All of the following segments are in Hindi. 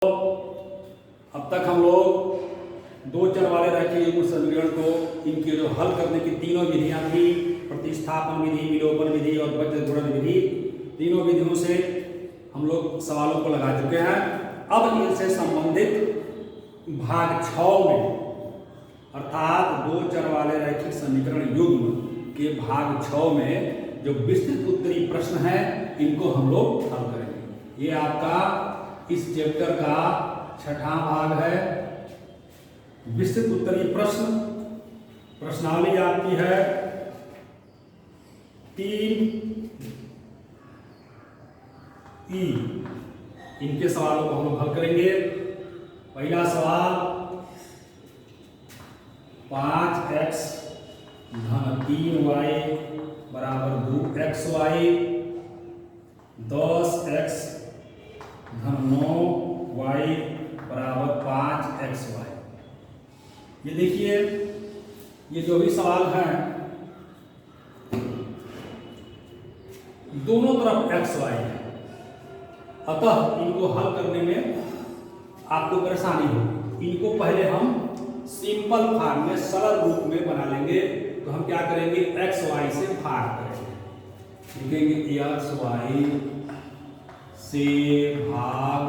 अब तक हम लोग दो चर वाले रैखिक युग्म समीकरण को इनके जो हल करने की तीनों विधियां थी, प्रतिस्थापन विधि, विलोपन विधि और बचत गुणन विधि, तीनों विधियों से हम लोग सवालों को लगा चुके हैं। अब इनसे संबंधित भाग 6 में अर्थात दो चर वाले रैखिक समीकरण युग्म के भाग 6 में जो विस्तृत उत्तरी प्रश्न है इनको हम लोग हल करेंगे। ये आपका इस चैप्टर का 6वां भाग है। विस्तृत उत्तरीय प्रश्न, प्रश्नावली आपकी है 3E। इनके सवालों को हम लोग हल करेंगे। पहला सवाल 5x धन 3y बराबर 2xy, 10x धन 9y बराबर 5xy। ये देखिए, ये जो भी सवाल हैं दोनों तरफ xy है, अतः इनको हल करने में आपको परेशानी होगी। इनको पहले हम सिंपल फॉर्म में, सरल रूप में बना लेंगे। तो हम क्या करेंगे, xy से भाग करेंगे, लिखेंगे xy से भाग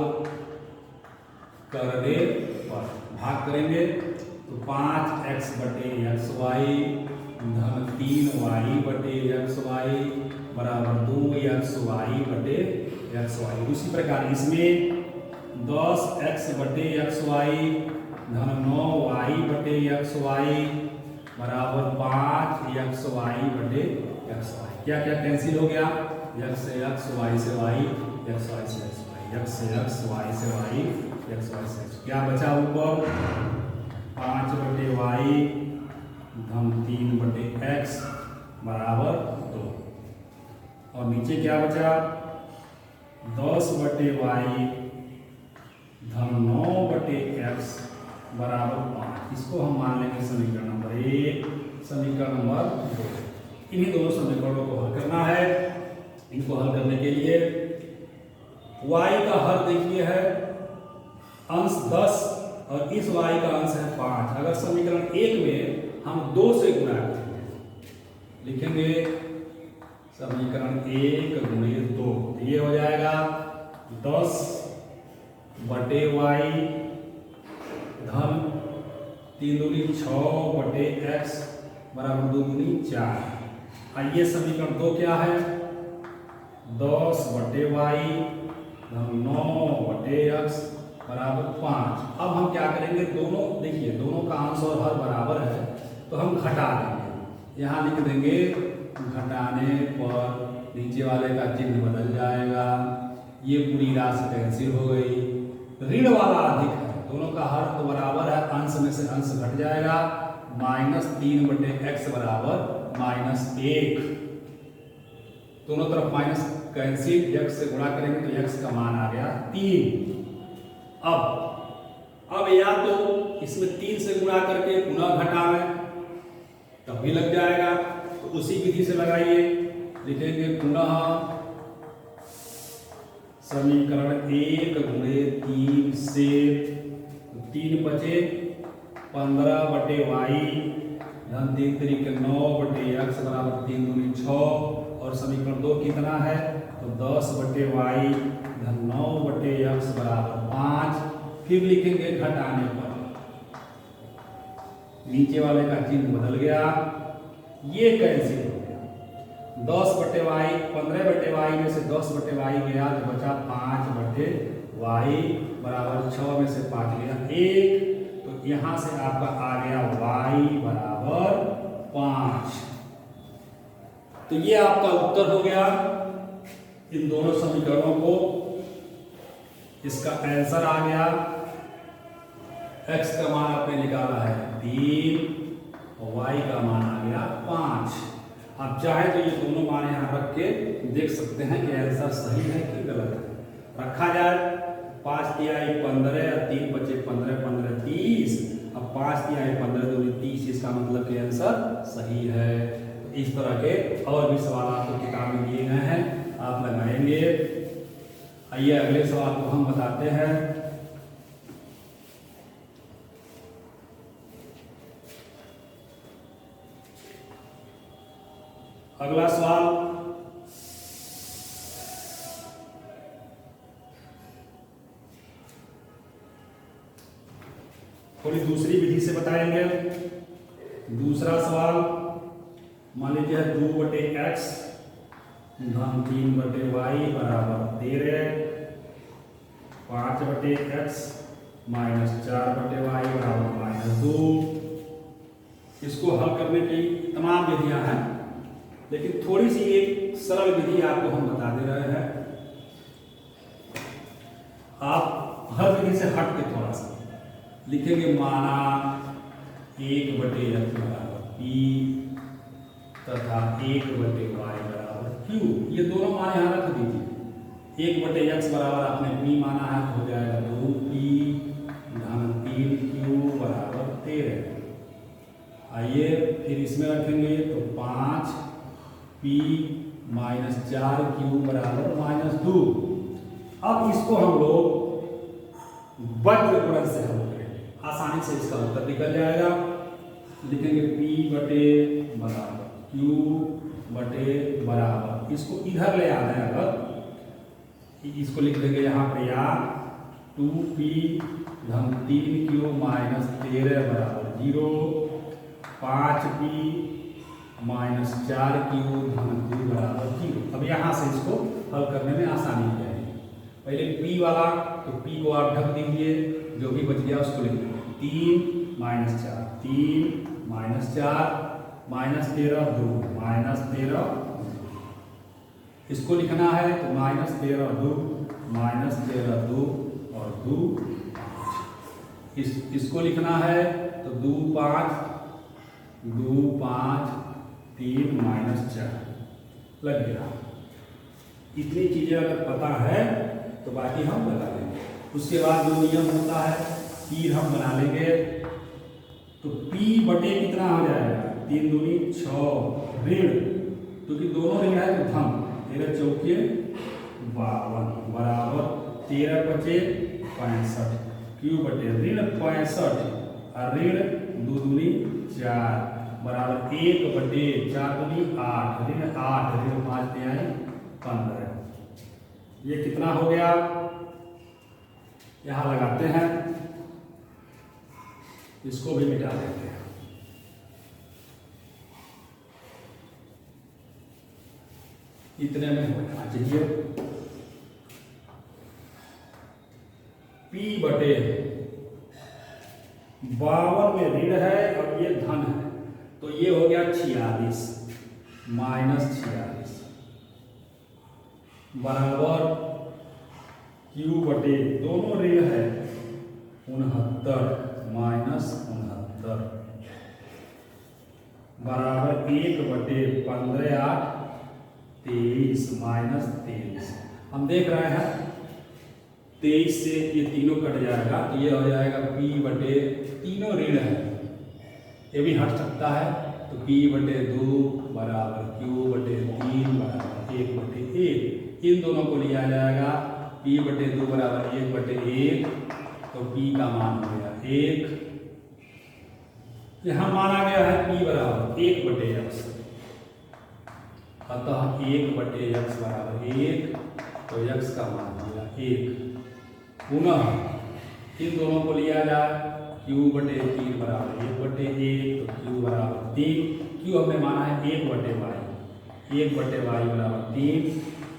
करने पर भाग करेंगे तो 5x बटे xy धन 3y बटे xy बराबर 2xy बटे xy। उसी प्रकार इसमें 10x बटे xy धन 9y बटे xy बराबर 5xy बटे xy। क्या क्या कैंसिल हो गया, x से x, y से y, xy से xy, x से x, y से y, xy से x। क्या बचा ऊपर, 5 बटे y धन 3 बटे x बराबर 2। और नीचे क्या बचा, 10 बटे y धन 9 बटे x बराबर 5। इसको हम मान लेंगे समीकरण नंबर 1, समीकरण नंबर 2। इन्हीं दोनों समीकरणों को हल करना है। इनको हल करने के लिए y का हर देखिए है अंश 10 और इस y का अंश है 5। अगर समीकरण 1 में हम 2 से गुणा करेंगे, लिखेंगे समीकरण 1 गुणे 2, तो ये हो जाएगा 10 बटे y धन 3 दूनी 6 बटे x बराबर 2 दूनी 4। आइए समीकरण 2 क्या है, 10 बटे y धन 9 बटे x बराबर 5। अब हम क्या करेंगे, दोनों देखिए दोनों का अंश और हर बराबर है तो हम घटा देंगे। यहाँ लिख देंगे, घटाने पर नीचे वाले का चिन्ह बदल जाएगा, ये पूरी राशि कैंसिल हो गई। ऋण वाला अधिक है, दोनों का हर तो बराबर है, अंश में से अंश घट जाएगा, -3 बटे x बराबर -1। दोनों तरफ माइनस कैंसिल, x से गुणा करेंगे तो x का मान आ गया 3। अब या तो इसमें 3 से गुणा करके पुनः घटाएं तब भी लग जाएगा, तो उसी विधि से लगाइए। लिखेंगे पुनः समीकरण 1 गुणे 3 से 3 बचे 15 बटे y धन 3 तरीके 9 बटे x बराबर 3 दूनी 6। और समीकरण 2 कितना है, तो 10 बटे y धन 9 बटे x बराबर 5। फिर लिखेंगे घटाने पर, नीचे वाले का चिन्ह बदल गया, ये कैंसिल हो गया। 10 बटे y, 15 बटे y में से 10 बटे y गया तो बचा 5 बटे y बराबर 6 में से 5 गया 1, तो यहां से आपका आ गया y बराबर 5। तो ये आपका उत्तर हो गया इन दोनों समीकरणों को। इसका आंसर आ गया, x का मान आपने निकाला है 3 और y का मान आ गया 5। आप चाहे तो ये दोनों मान यहाँ रख के देख सकते हैं कि आंसर सही है कि गलत है। रखा जाए, 5 तिहाई 15 और 3 बचे 15, 15 30। अब 5 तिहाई 15 दूनी 30, इसका मतलब कि आंसर सही है। इस तरह के और भी सवाल आपको किताब में दिए गए हैं, आप लगाएंगे। आइए अगले सवाल को हम बताते हैं। अगला सवाल, थोड़ी दूसरी विधि से बताएंगे। दूसरा सवाल, मान लीजिए 2/x धन 3/y बराबर 13, 5/x माइनस 4/y बराबर -2। इसको हल करने की तमाम विधियां हैं, लेकिन थोड़ी सी एक सरल विधि आपको हम बता दे रहे हैं। आप हर विधि से हट के थोड़ा सा लिखेंगे, माना 1/x बराबर p तथा 1/y बराबर q। ये दोनों मान यहाँ रख दीजिए। 1/x बराबर आपने p माना है तो हो जाएगा 2p धन 3q बराबर 13। आइए फिर इसमें रखेंगे तो 5p माइनस 4q बराबर -2। अब इसको हम लोग वज्र गुणन से हल करेंगे, आसानी से इसका उत्तर निकल जाएगा। लिखेंगे p बटे बराबर q बटे बराबर, इसको इधर ले आना है, अगर इसको लिख देंगे यहाँ पे, या 2p धन 3q माइनस 13 बराबर 0, 5p माइनस 4q धन 2 बराबर 0। अब यहाँ से इसको हल करने में आसानी हो जाएगी। पहले p वाला, तो p को आप ढक दीजिए, जो भी बच गया उसको लिख देंगे 3 माइनस 4, 3 माइनस 4 माइनस 13 2 माइनस 13, इसको लिखना है तो -13 2 माइनस 13 2 और 2 5। इसको लिखना है तो 2 5 3 माइनस 4 लग गया। इतनी चीजें अगर पता है तो बाकी हम बता देंगे। उसके बाद जो नियम होता है फिर हम बना लेंगे। तो p बटे कितना हो जाएगा, 3 दूनी 6 ऋण, क्योंकि दोनों ऋण है तो धन, 13 चौके 52 बराबर 13 बचे 65, q बटे ऋण 65 और ऋण 2 दूनी 4 बराबर 1 बटे 4 दूनी 8, ऋण 8 ऋण 5 तिहाई 15। ये कितना हो गया, यहाँ लगाते हैं, इसको भी मिटा देते हैं। इतने में हो जाना चाहिए। p बटे 52 में ऋण है और ये धन है, तो ये हो गया 46 माइनस 46 बराबर q बटे दोनों ऋण है 69 माइनस 69 बराबर 1 बटे 15 8 23 माइनस 23। हम देख रहे हैं 23 से ये तीनों कट जाएगा, तो ये हो जाएगा p बटे, तीनों ऋण है, ये भी हट सकता है, तो p बटे 2 बराबर q बटे 3 बराबर 1 बटे 1। इन दोनों को लिया जाएगा, p बटे 2 बराबर 1 बटे 1, तो p का मान हो गया 1। यहाँ माना गया है p बराबर 1 बटे x, अतः 1 बटे x बराबर 1, तो x का मान हो गया 1। पुनः इन दोनों को लिया जाए, q बटे 3 बराबर 1 बटे 1, तो q बराबर 3, q हमने माना है 1 बटे y, 1 बटे y बराबर 3,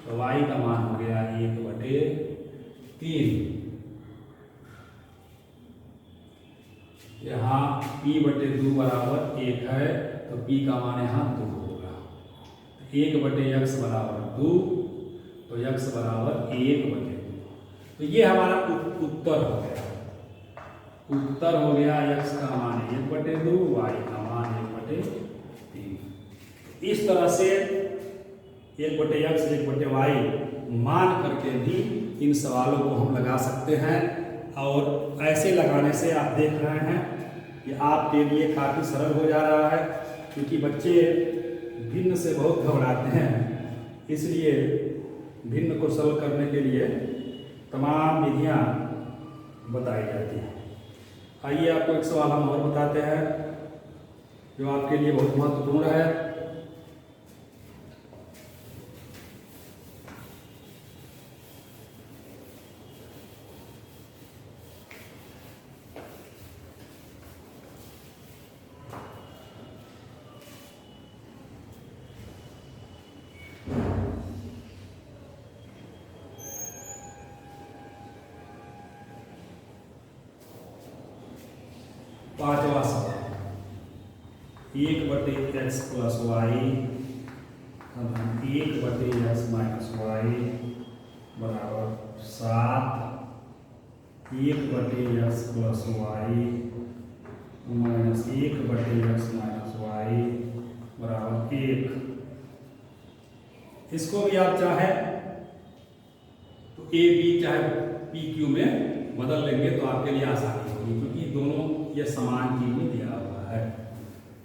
तो y का मान हो गया 1 बटे 3। यहाँ p बटे 2 बराबर 1 है, तो p का मान यहाँ 2 होगा। 1 बटे x बराबर 2, तो x बराबर 1 बटे 2। तो ये हमारा उत्तर हो गया। उत्तर हो गया x का मान 1 बटे 2, y का मान 1 बटे 3। इस तरह से 1 बटे x 1 बटे y मान करके भी इन सवालों को हम लगा सकते हैं। और ऐसे लगाने से आप देख रहे हैं कि आपके लिए काफ़ी सरल हो जा रहा है, क्योंकि बच्चे भिन्न से बहुत घबराते हैं, इसलिए भिन्न को सरल करने के लिए तमाम विधियां बताई जाती हैं। आइए आपको एक सवाल हम और बताते हैं जो आपके लिए बहुत महत्वपूर्ण है। पांचवा सवाल 1/x प्लस वाई, अब हम 1/x माइनस वाई बराबर 7, 1/x plus Y minus 1/x minus Y बराबर 1। इसको भी आप चाहे तो ए बी चाहे पी क्यू में बदल लेंगे तो आपके लिए आसानी होगी, क्योंकि दोनों ये समान चीज में दिया हुआ है।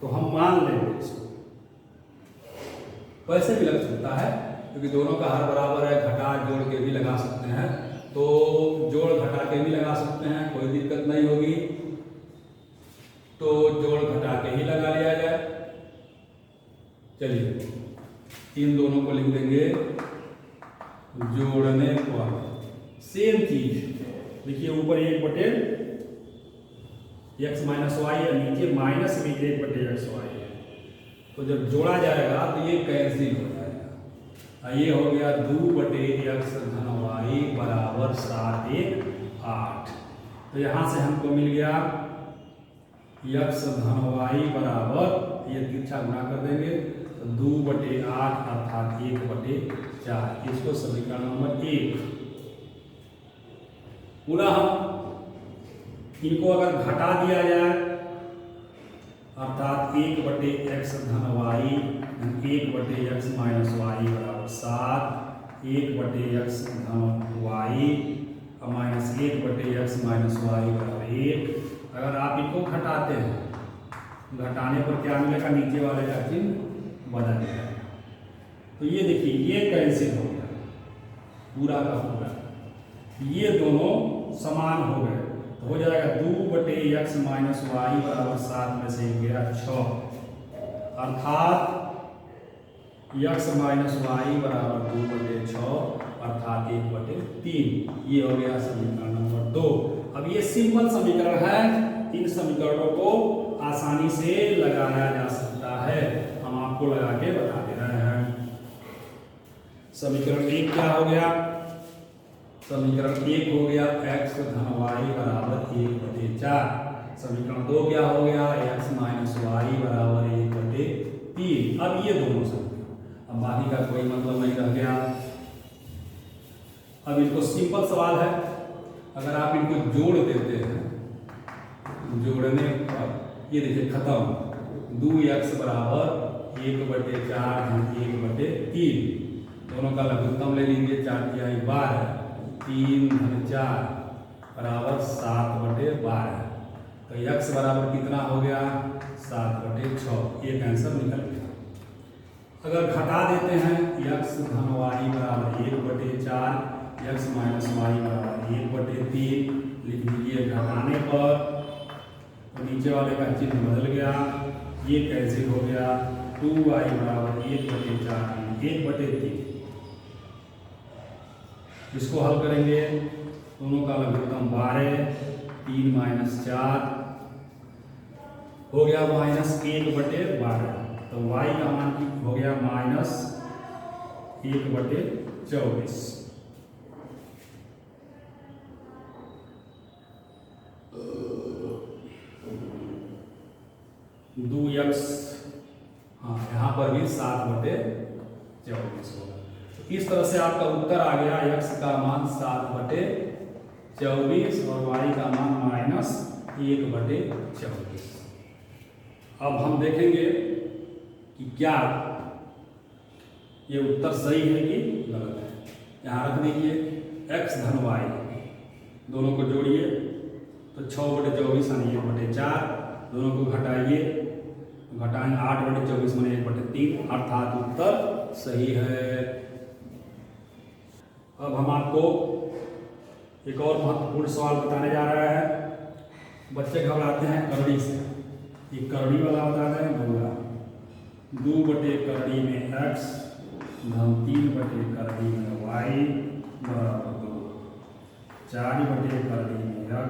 तो हम मान लेंगे इसको, वैसे भी लग सकता है क्योंकि दोनों का हर बराबर है, घटा जोड़ के भी लगा सकते हैं, तो जोड़ घटा के भी लगा सकते हैं, कोई दिक्कत नहीं होगी। तो जोड़ घटा के ही लगा लिया जाए। चलिए इन दोनों को लिख देंगे जोड़ने पर सेम चीज। देखिए ऊपर 1/x माइनस वाई है, नीचे माइनस भी 1/x वाई है, तो जब जोड़ा जाएगा तो ये कैंसिल हो जाएगा। ये हो गया 2/x धन वाई बराबर 7 1 8। तो यहां से हमको मिल गया x धन वाई बराबर, ये तिरछा गुणा कर देंगे तो 2/8 अर्थात 1/4। इसको समीकरण नंबर 1। पुनः इनको अगर घटा दिया जाए अर्थात 1/x धन वाई 1/x माइनस वाई बराबर 7, 1/x धन Y minus 1/x minus Y बराबर 1। अगर आप इनको घटाते हैं, घटाने पर क्या मिलेगा, नीचे वाले का चिन्ह बदल जाएगा। तो ये देखिए ये कैंसिल हो गया पूरा का पूरा, ये दोनों समान हो गए, तो हो जाएगा 2/x माइनस वाई बराबर 7 में से गया 6, अर्थात x माइनस वाई बराबर 2/6 अर्थात 1/3। ये हो गया समीकरण नंबर 2। अब ये सिंपल समीकरण है, इन समीकरणों को आसानी से लगाया जा सकता है, हम आपको लगा के बता दे रहे हैं। समीकरण 1 क्या हो गया, समीकरण 1 हो गया x धन वाई बराबर 1/4। समीकरण 2 क्या हो गया, x माइनस वाई बराबर 1/3। अब ये दोनों समीकरण, अब बाकी का कोई मतलब नहीं रह गया। अब इनको सिंपल सवाल है, अगर आप इनको जोड़ देते हैं, जोड़ने पर ये देखिए खत्म, 2x बराबर 1/4 1/3। दोनों का लघुत्तम ले लीजिए, 4 तिहाई 12, 3 धन 4 बराबर 7/12। तो x बराबर कितना हो गया, 7/6। ये आंसर निकल गया। अगर घटा देते हैं x धन वाई बराबर 1/4, x माइनस वाई बराबर 1/3 लिख लीजिए। घटाने पर तो नीचे वाले का चिन्ह बदल गया, ये कैंसिल हो गया, 2y बराबर 1/4 1/3। इसको हल करेंगे, दोनों का लघुत्तम 12, 3 माइनस 4 हो गया माइनस 1/12। तो y का मान हो गया माइनस 1/24। 2x, हाँ यहाँ पर भी 7/24 होगा। तो इस तरह से आपका उत्तर आ गया, x का मान 7/24 और y का मान माइनस 1/24। अब हम देखेंगे कि क्या ये उत्तर सही है कि गलत है। यहाँ रख दीजिए x धन y, दोनों को जोड़िए तो 6/24 यानी 1/4, दोनों को घटाइए, घटाएं 8/24 माने 1/3 अर्थात उत्तर सही है। अब हम आपको एक और महत्वपूर्ण सवाल बताने जा रहे हैं। बच्चे घबराते हैं करड़ी से, ये करड़ी वाला बता रहे हैं बोला 2/करड़ी में x धन 3/करड़ी में y बराबर 2, 4/करड़ी में x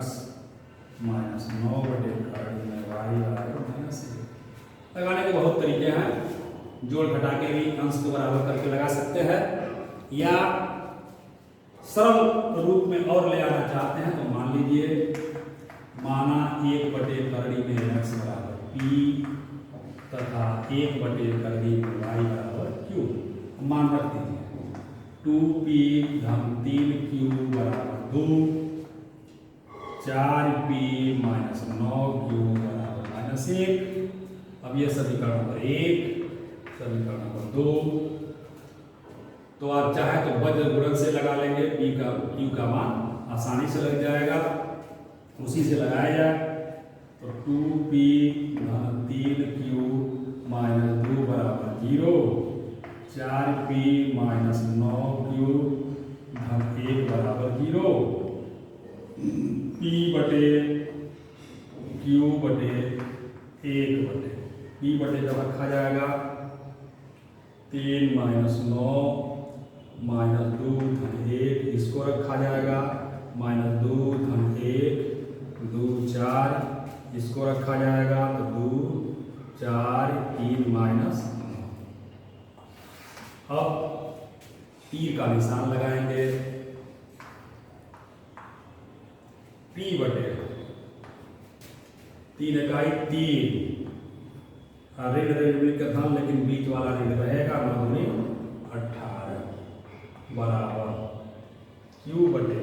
माइनस 9/करड़ी में y बराबर -1। लगाने के बहुत तरीके हैं, जोड़ घटा के भी अंश को बराबर करके लगा सकते हैं, या सरल रूप में और ले आना चाहते हैं तो मान लीजिए माना 1/करड़ी में x बराबर p तथा 1/करड़ी में y बराबर q। मान रख दीजिए 2p धन 3q बराबर 2, 4p माइनस 9q बराबर -1। अब ये समीकरण नंबर 1, समीकरण नंबर 2। तो आप चाहे तो वज्र गुणन से लगा लेंगे, p का q का मान आसानी से लग जाएगा, उसी से लगाया जाए। तो 2p धन 3q माइनस 2 बराबर 0, 4p माइनस 9q धन 1 बराबर 0, p बटे q बटे 1 बटे p बटे जब रखा जाएगा 3 माइनस 9 माइनस 2 धन 1, इसको रखा जाएगा माइनस 2 धन 1 2 4, इसको रखा जाएगा तो 2 4 3 माइनस 9। अब तीर का निशान लगाएंगे, p बटे 3 इकाई 3 ऋण ऋण का धन, लेकिन बीच वाला ऋण रहेगा, 9 दूनी 18 बराबर q बटे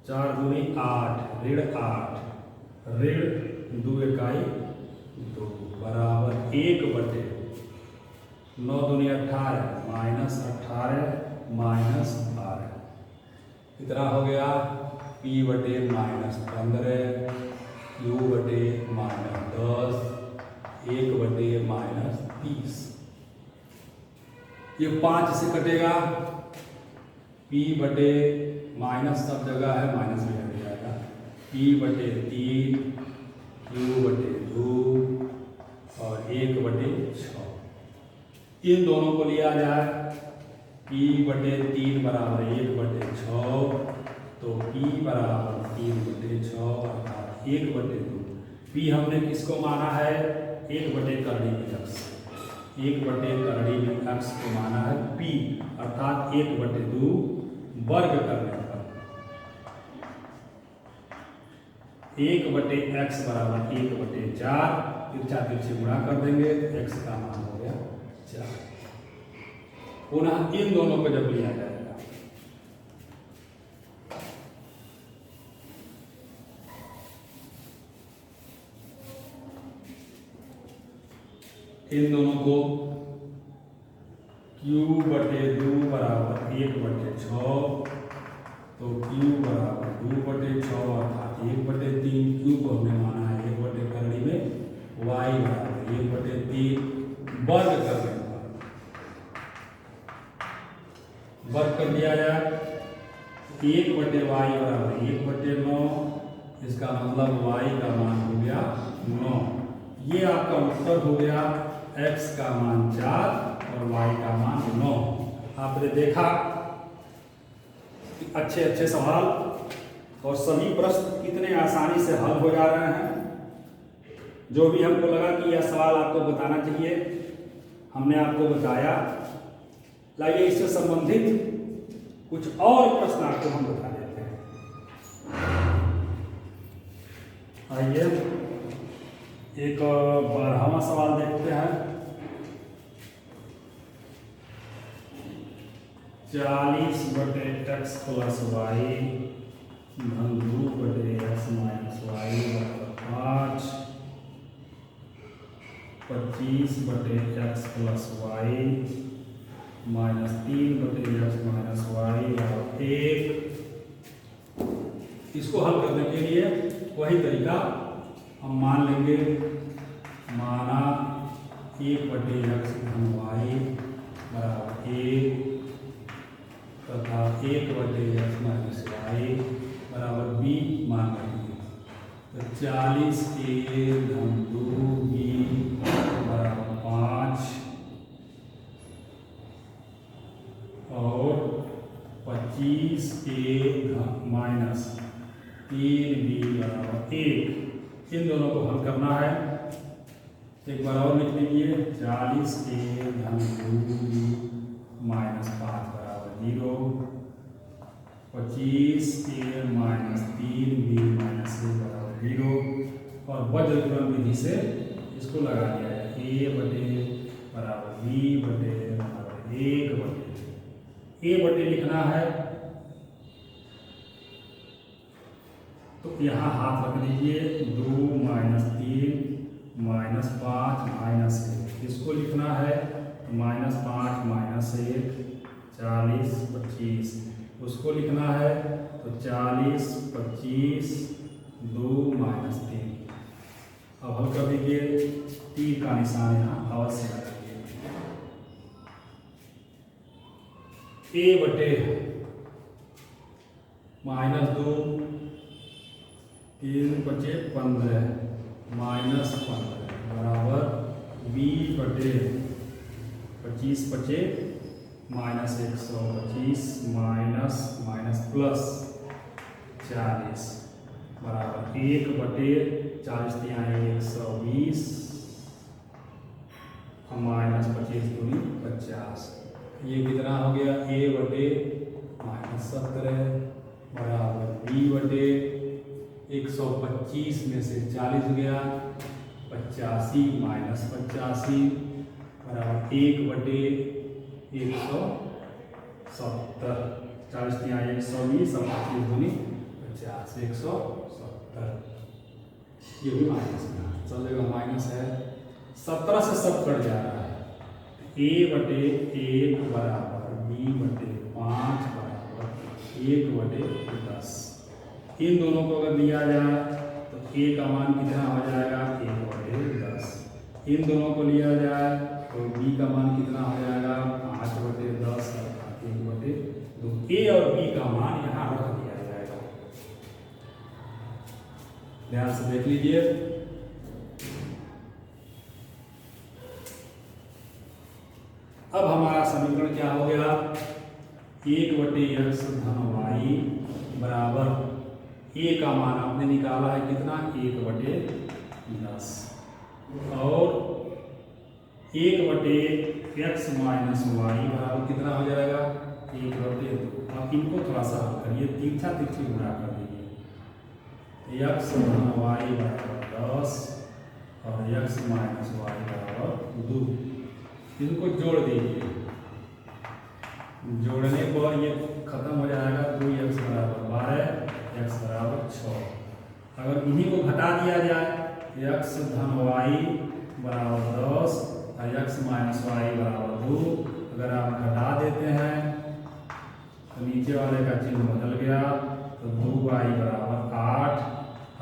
4 दूनी 8 ऋण 8 ऋण 2 इकाई 2 बराबर 1 बटे 9 दूनी 18 माइनस 18 माइनस 12। कितना हो गया? p बटे -15 q बटे -10 1 बटे -30। ये 5 से कटेगा, p बटे माइनस सब जगह है, माइनस में हट जाएगा। p बटे 3 q बटे 2 और 1 बटे 6। इन दोनों को लिया जाए, p बटे 3 बराबर 1 बटे 6, तो p बराबर 3 बटे 6 अर्थात 1 बटे 2। p हमने किसको माना है? 1 बटे करड़ी में x, 1 बटे करड़ी में x को माना है p अर्थात 1 बटे 2 वर्ग करने पर 1 बटे x बराबर 1 बटे 4, तिरछा तिरछे गुणा कर देंगे तो x का मान हो गया 4। पुनः इन दोनों को जब लिया जाएगा, इन दोनों को q बटे 2 बराबर 1 बटे 6, तो q बराबर 2 बटे 6 अर्थात 1 बटे 3। q को हमने माना है 1 बटे करड़ी में, y बराबर 1 बटे 3 वर्ग करने पर वर्ग कर दिया जाए, 1 बटे y बराबर 1 बटे 9, इसका मतलब y का मान हो गया 9। ये आपका उत्तर हो गया, x का मान 4 और y का मान 9। आपने देखा कि अच्छे अच्छे सवाल और सभी प्रश्न कितने आसानी से हल हो जा रहे हैं। जो भी हमको लगा कि यह सवाल आपको बताना चाहिए, हमने आपको बताया। लाइए इससे संबंधित कुछ और प्रश्न आपको हम बता देते हैं। आइए एक 12वां सवाल देखते हैं। 40 बटे x प्लस वाई धन 2 बटे x माइनस वाई बराबर 5, 25 बटे x प्लस वाई माइनस 3 बटे x माइनस वाई बराबर 1। इसको हल करने के लिए वही तरीका हम मान लेंगे, माना 1 बटे x धन वाई बराबर 1 तथा 1 बटे x माइनस वाई बराबर b मान लेंगे। तो 40 a धन 2b बराबर 5 और 25 a माइनस 3b बराबर 1। इन दोनों को हल करना है। एक बार और लिख लीजिए, 40 a धन 2b माइनस 5 बराबर 0, 25 a माइनस 3b माइनस वज्रगुणन विधि से इसको लगा दिया है। ए बटे बराबर बी बटे बराबर 1 बटे ए बटे लिखना है तो यहाँ हाथ रख लीजिए 2 माइनस 3 माइनस 5 माइनस 1 इसको लिखना है माइनस 5 माइनस 1 40 25 उसको लिखना है तो 40 25 2 माइनस 3। अब हल कर दीजिए, तीर का निशान यहाँ अवश्य लगाइए। ए बटे माइनस 2 3 बचे 15 माइनस 15 बराबर बी बटे 25 बचे माइनस 125 माइनस माइनस प्लस 40 बराबर 1 बटे 40 120 माइनस 25 दूनी 50। ये कितना हो गया? ए बटे माइनस 17 बराबर बी बटे 125 में से 40 गया 85 माइनस 85 बराबर 1 बटे 170 40 120 और 25 दूनी 50 170। ये भी माइनस में चलेगा, माइनस है 17 से सब कट जा रहा है। ए बटे 1 बराबर बी बटे 5 बराबर 1 बटे 10। इन दोनों को अगर लिया जाए तो ए का मान कितना हो जाएगा? 1 बटे 10। इन दोनों को लिया जाए तो बी का मान कितना हो जाएगा? 5 बटे 10 अर्थात 1 बटे 2। ए और बी का मान यहाँ रख दिया जाएगा। ध्यान से देख लीजिए। अब हमारा समीकरण क्या हो गया? 1 बटे x धन y बराबर ए का मान आपने निकाला है कितना? 1 बटे 10 और 1 बटे x माइनस वाई बराबर कितना हो जाएगा? 1 बटे 2। आप इनको थोड़ा सा हल करिए, तीर्था तिरछी गुणा कर दीजिए। x धन y बराबर 10 और x माइनस वाई बराबर 2। इनको जोड़ दीजिए, जोड़ने पर ये खत्म हो जाएगा। 2x बराबर 12 x बराबर 6। अगर इन्हीं को घटा दिया जाए x धन y बराबर 10 और x माइनस वाई बराबर 2, अगर आप घटा देते हैं तो नीचे वाले का चिन्ह बदल गया तो 2y बराबर 8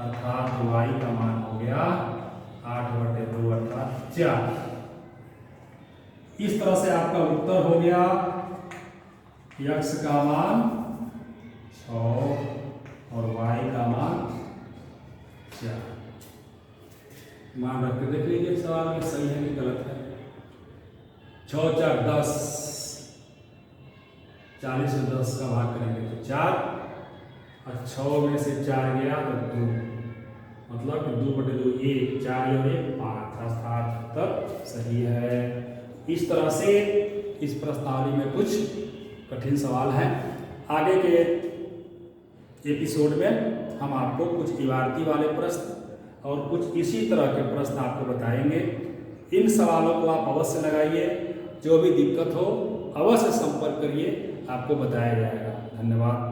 अर्थात y का मान हो गया 8 बटे 2 अर्थात 4। इस तरह से आपका उत्तर हो गया x का मान 6 और y का मान 4। मान रख के देख लीजिए सवाल में सही है कि गलत है। 6 4 10, 40 से 10 का भाग करेंगे तो 4 और 6 में से 4 गया तो 2, मतलब 2 बटे 2 1, 4 और 1 5 अर्थात उत्तर सही है। इस तरह से इस प्रश्नावली में कुछ कठिन सवाल हैं। आगे के एपिसोड में हम आपको कुछ इबारती वाले प्रश्न और कुछ इसी तरह के प्रश्न आपको बताएंगे। इन सवालों को आप अवश्य लगाइए, जो भी दिक्कत हो अवश्य संपर्क करिए, आपको बताया जाएगा। धन्यवाद।